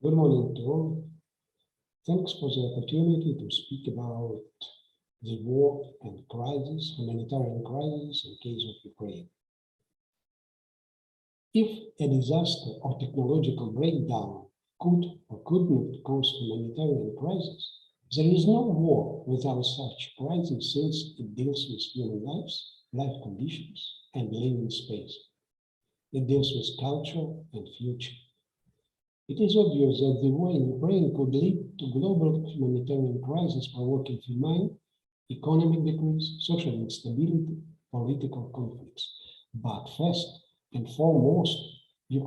Good morning to all. Thanks for the opportunity to speak about the war and crisis, humanitarian crisis in case of Ukraine. If a disaster or technological breakdown could or could not cause humanitarian crisis, there is no war without such crisis since it deals with human lives, life conditions, and living space. It deals with culture and future. It is obvious that the war in Ukraine could lead to global humanitarian crisis provoking famine, economic decrease, social instability, political conflicts. But first and foremost, the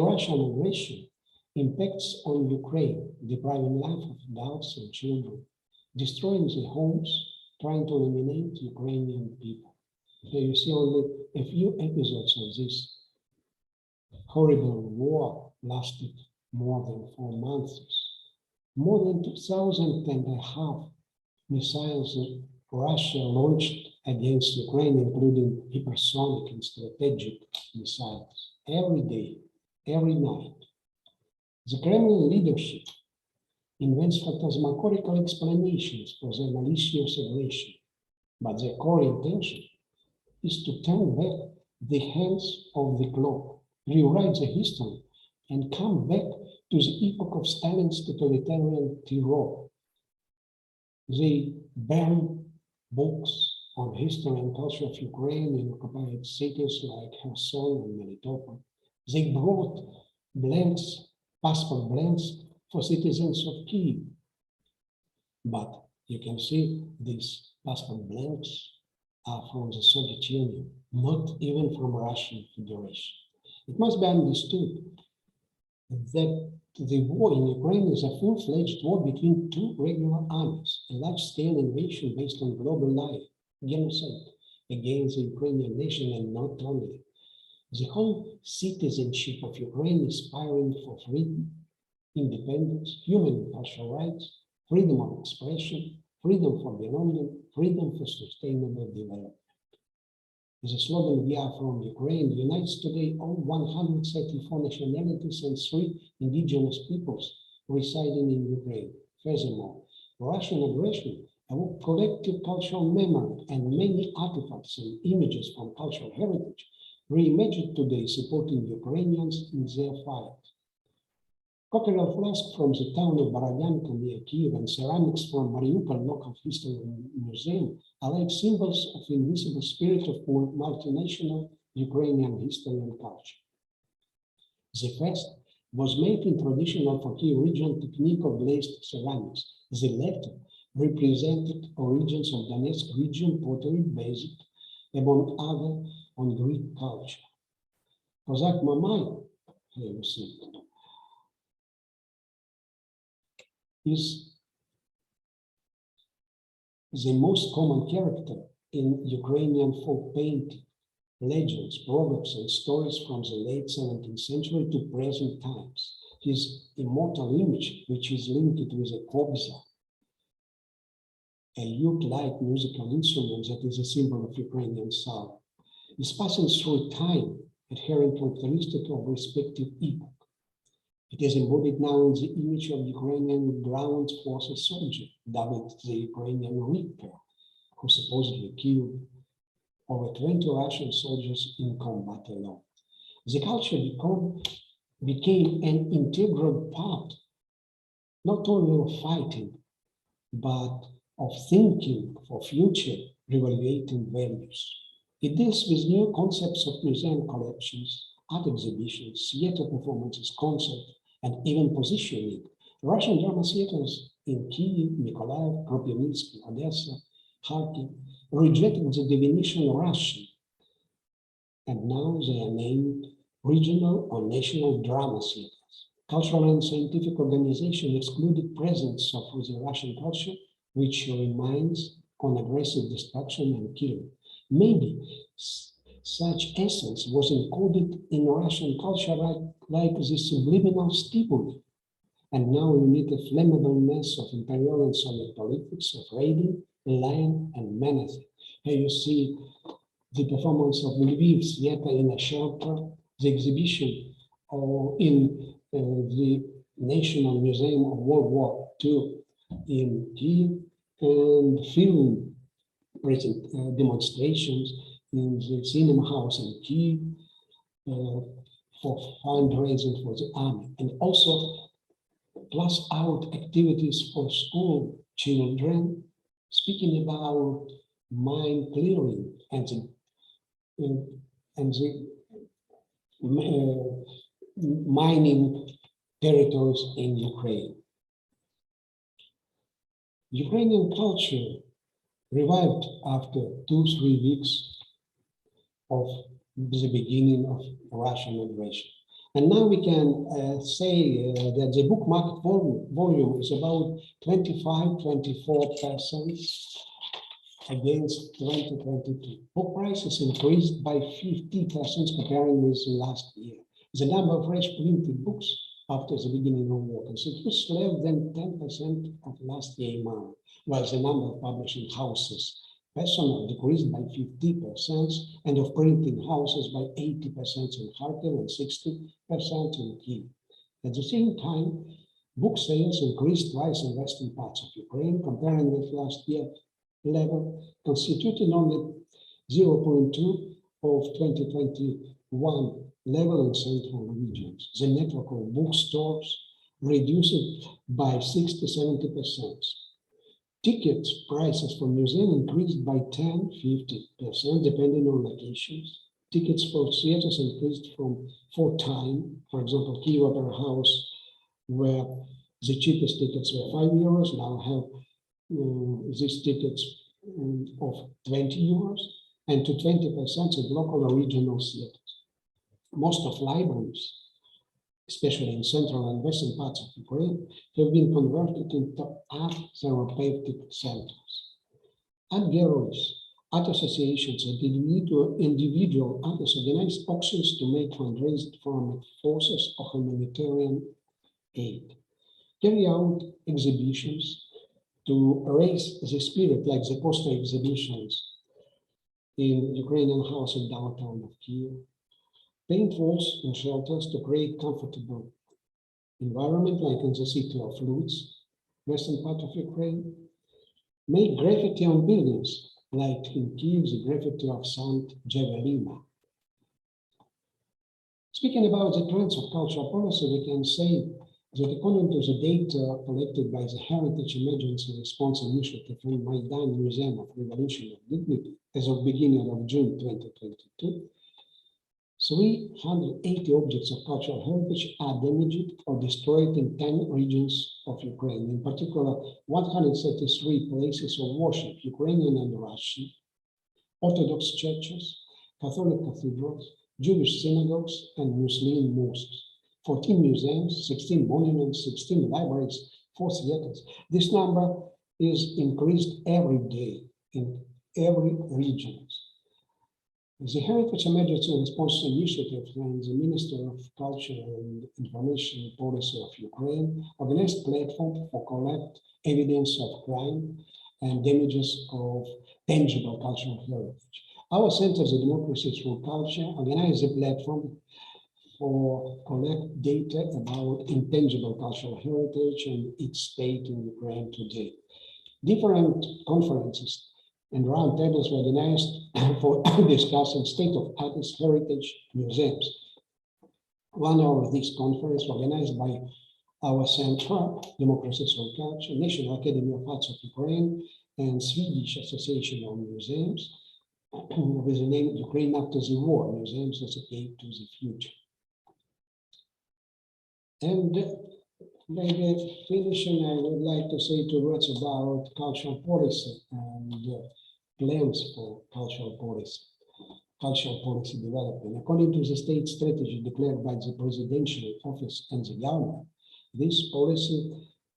Russian aggression impacts on Ukraine, depriving life of adults and children, destroying their homes, trying to eliminate Ukrainian people. Here you see only a few episodes of this horrible war lasted more than 4 months. More than 2,500 missiles Russia launched against Ukraine, including hypersonic and strategic missiles, every day, every night. The Kremlin leadership invents phantasmagorical explanations for their malicious aggression, but their core intention is to turn back the hands of the clock, rewrite the history, and come back to the epoch of Stalin's totalitarian terror. They burn books on history and culture of Ukraine in occupied cities like Kherson and Melitopol. They brought blanks, passport blanks for citizens of Kyiv. But you can see these passport blanks are from the Soviet Union, not even from Russian Federation. It must be understood that the war in Ukraine is a full-fledged war between two regular armies, a large-scale invasion based on global lie, genocide against the Ukrainian nation, and not only. The whole citizenship of Ukraine is aspiring for freedom, independence, human and cultural rights, freedom of expression, freedom for belonging, freedom for sustainable development. The slogan "We are from Ukraine" unites today all 134 nationalities and 3 indigenous peoples residing in Ukraine. Furthermore, Russian aggression evoked collective cultural memory, and many artifacts and images from cultural heritage reimagined today supporting Ukrainians in their fight. Cockerel flask from the town of Borodyanka near Kyiv and ceramics from Mariupol Local History Museum are like symbols of the invisible spirit of multinational Ukrainian history and culture. The first was made in traditional for Kyiv region technique of glazed ceramics. The latter represented origins of Donetsk region pottery based, among other, on Greek culture. Kozak Mamai, here you see, is the most common character in Ukrainian folk painting, legends, proverbs, and stories from the late 17th century to present times. His immortal image, which is linked with a kobza, a lute-like musical instrument that is a symbol of Ukrainian soul, is passing through time, adhering characteristic of respective epoch. It is embodied now in the image of Ukrainian ground forces soldier, dubbed the Ukrainian Reaper, who supposedly killed over 20 Russian soldiers in combat alone. The culture became an integral part, not only of fighting, but of thinking for future reevaluating values. It deals with new concepts of museum collections, art exhibitions, theater performances, concerts, and even positioning. Russian drama theaters in Kyiv, Mykolaiv, Kropyvnytsk, Odessa, Kharkiv rejected the definition Russian, and now they are named regional or national drama theaters. Cultural and scientific organization excluded presence of the Russian culture, which reminds on aggressive destruction and killing. Maybe such essence was encoded in Russian culture like the subliminal stimuli. And now we meet a flammable mess of imperial and Soviet politics, of raiding, lying, and menacing. Here you see the performance of Lviv theater in a shelter, the exhibition in the National Museum of World War II in Kyiv, and film demonstrations in the cinema house in Kyiv for fundraising for the army, and also plus out activities for school children, speaking about mine clearing and the mining territories in Ukraine. Ukrainian culture revived after 2-3 weeks of the beginning of Russian aggression. And now we can say that the book market volume is about 25-24% against 2022. Book prices increased by 50% comparing with last year. The number of fresh printed books after the beginning of August, it was less than 10% of last year amount, while the number of publishing houses personnel decreased by 50% and of printing houses by 80% in Kharkiv and 60% in Kyiv. At the same time, book sales increased twice in western parts of Ukraine, comparing with last year level, constituting only 0.2 of 2021 level in central regions. The network of bookstores reduced by 60-70%. Ticket prices for museums increased by 10-50%, depending on locations. Tickets for theaters increased from 4 times. For example, Kyiv Opera House, where the cheapest tickets were €5, now have these tickets of 20 euros, and to 20% at local or regional theaters. Most of libraries, especially in central and western parts of Ukraine, have been converted into art therapeutic centers. Art galleries, art associations, and individual artists organize auctions to make fundraising from forces of humanitarian aid, carry out exhibitions to raise the spirit, like the poster exhibitions in Ukrainian house in downtown of Kyiv, paint walls and shelters to create comfortable environment, like in the city of Lutsk, western part of Ukraine, make graffiti on buildings, like in Kyiv, the graffiti of St. Javelina. Speaking about the trends of cultural policy, we can say that according to the data collected by the Heritage Emergency Response Initiative and Maidan Museum of Revolution of Dignity as of beginning of June 2022, 380 objects of cultural heritage are damaged or destroyed in 10 regions of Ukraine, in particular 133 places of worship, Ukrainian and Russian, Orthodox churches, Catholic cathedrals, Jewish synagogues, and Muslim mosques, 14 museums, 16 monuments, 16 libraries, 4 theaters. This number is increased every day in every region. The Heritage Emergency Response Initiative and the Minister of Culture and Information Policy of Ukraine organized platform for collect evidence of crime and damages of tangible cultural heritage. Our Center for Democracy Through Culture organized a platform for collect data about intangible cultural heritage and its state in Ukraine today. Different conferences and roundtables were organized for discussing state of artist heritage museums. One of these conferences organized by our Center, Democracy Through Culture, National Academy of Arts of Ukraine, and Swedish Association of Museums, with the name Ukraine After the War, Museums as a Gate to the Future. And maybe finishing, I would like to say 2 words about cultural policy and plans for cultural policy development. According to the state strategy declared by the presidential office and the government, this policy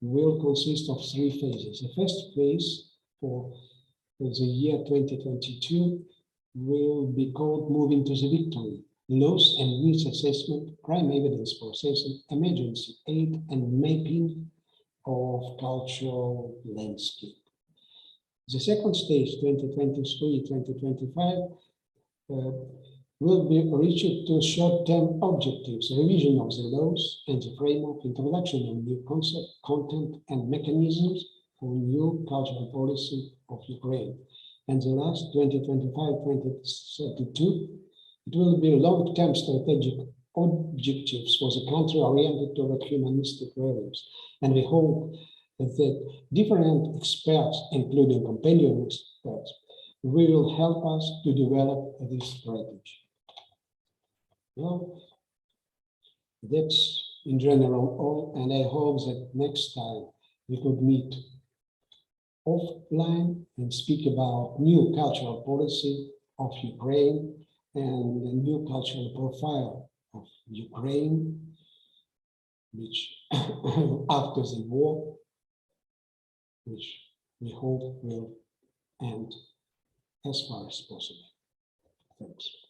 will consist of 3 phases. The first phase for the year 2022 will be called Moving to the Victory: Loss and Needs Assessment, Crime Evidence Processing, Emergency Aid, and Mapping of Cultural Landscape. The second stage, 2023-2025, will be reached to short-term objectives, revision of the laws and the framework, introduction of new concept, content, and mechanisms for new cultural policy of Ukraine. And the last, 2025-2032, it will be long-term strategic objectives for the country oriented toward humanistic values. And we hope that different experts, including Compendium experts, will help us to develop this strategy. Well, that's in general all, and I hope that next time we could meet offline and speak about new cultural policy of Ukraine and the new cultural profile of Ukraine, which after the war, which we hope will end as far as possible. Thanks.